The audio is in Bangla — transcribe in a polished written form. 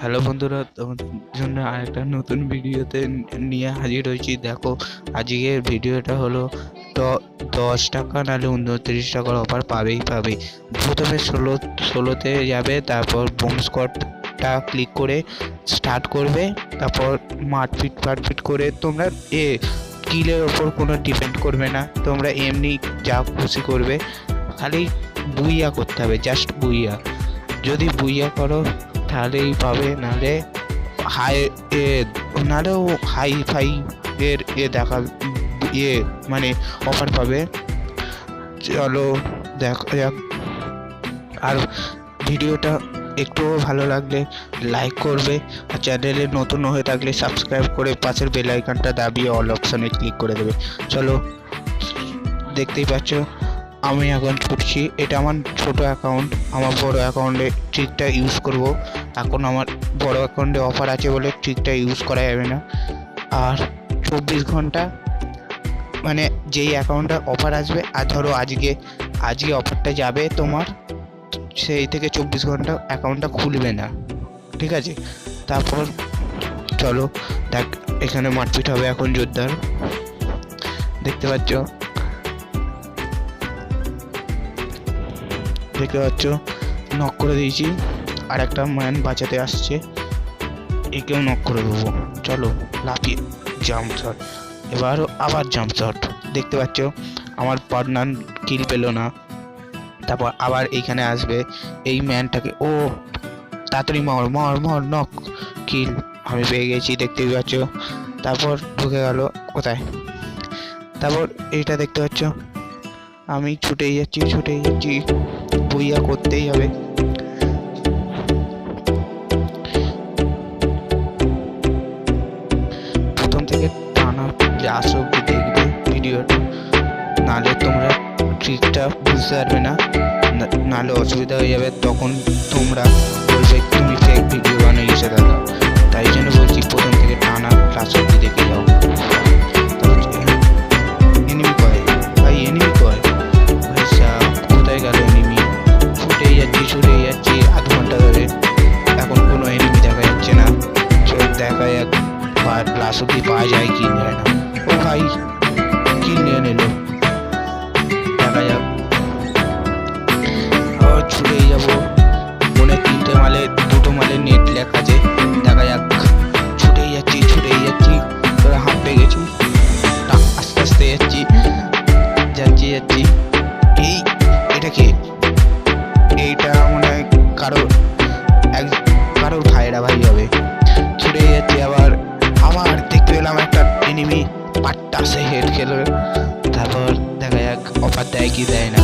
হ্যালো বন্ধুরা, তোমাদের জন্য আরেকটা নতুন ভিডিওতে নিয়ে হাজির হয়েছি। দেখো, আজকের ভিডিওটা হলো 10 টাকা নাহলে 29 টাকার অফার পাবে। প্রথমে 16তে যাবে, তারপর বোম স্কোয়াডটা ক্লিক করে স্টার্ট করবে। তারপর মারপিট করে তোমরা কিলের ওপর কোনো ডিপেন্ড করবে না, তোমরা এমনি যা খুশি করবে, খালি বুইয়া করতে হবে, জাস্ট বুইয়া। যদি বুইয়া করো তাহলেই পাবে, নাহলে নাহলেও হাই ফাই এর দেখা মানে অফার পাবে। চলো দেখা যাক। আর ভিডিওটা একটু ভালো লাগলে লাইক করবে, আর চ্যানেলে নতুন হয়ে থাকলে সাবস্ক্রাইব করে পাশের বেল আইকনটা দাবিয়ে অল অপশনে ক্লিক করে দেবে। চলো, দেখতেই পাচ্ছ আমি এখন ছুটছি। এটা আমার ছোট অ্যাকাউন্ট, আমার বড় অ্যাকাউন্টে ট্রিকটা ইউজ করব। এখন আমার বড় অ্যাকাউন্টে অফার আছে বলে ট্রিকটা ইউজ করা যাবে না। আর 24 ঘন্টা মানে যেই অ্যাকাউন্টটা অফার আসবে, আর ধরো আজকে অফারটা যাবে তোমার, সেই থেকে 24 ঘন্টা অ্যাকাউন্টটা খুলবে না, ঠিক আছে? তারপর চলো দেখ, এখানে মারপিট হবে এখন জোরদার, দেখতে পাচ্ছ নক করে দিয়েছি। আর একটা ম্যান বাঁচাতে আসছে, একেও নক করে দেবো। চলো লাফিয়ে জাম্প শট, এবার আবার জাম্প শট। দেখতে পাচ্ছ আমার পার্টনার কিল পেল না। তারপর আবার এইখানে আসবে এই ম্যানটাকে, ও তাড়াতাড়ি মর নক, কিল আমি পেয়ে গেছি, দেখতেই পাচ্ছ। তারপর ঢুকে গেল কোথায়। তারপর এইটা দেখতে পাচ্ছ, আমি ছুটেই যাচ্ছি, বইয়া করতেই হবে। প্রথম থেকে টানা ক্লাস অব্দি দেখবে ভিডিওটা, নাহলে তোমরা ট্রিকটা বুঝতে পারবে না, নাহলে অসুবিধা হয়ে যাবে। তখন তোমরা বলবে তুমি ফেক ভিডিও বানিয়েছো দাদা। তাই জন্য বলছি প্রথম থেকে টানা ক্লাস অব্দি দেখে যাও। এনিমি কয় ভাই, কোথায় গেল এনিমি? ছুটেই যাচ্ছি আধ ঘন্টা ধরে, এখন কোনো এনিমি দেখা যাচ্ছে না। দেখা যাক ক্লাস অব্দি পাওয়া যায় কি যায় না। ও ভাই কি নিয়ে নিল, দেখা যাক। ছুটেই যাবো, মনে 3টে মালে 2টো মালে নেট লেখা আছে, দেখা যাক। ছুটেই যাচ্ছি, হাঁপ পেয়ে গেছি, আস্তে যাচ্ছি। এটা কি? এইটা মনে হয় কারোর ভাইরা ভাই হবে। ছুটে যাচ্ছি, আবার দেখতে পেলাম একটা এনিমি, পাট্টা সে হেড খেলো। তারপর দেখা যাক অফার দেয় কি দেয় না।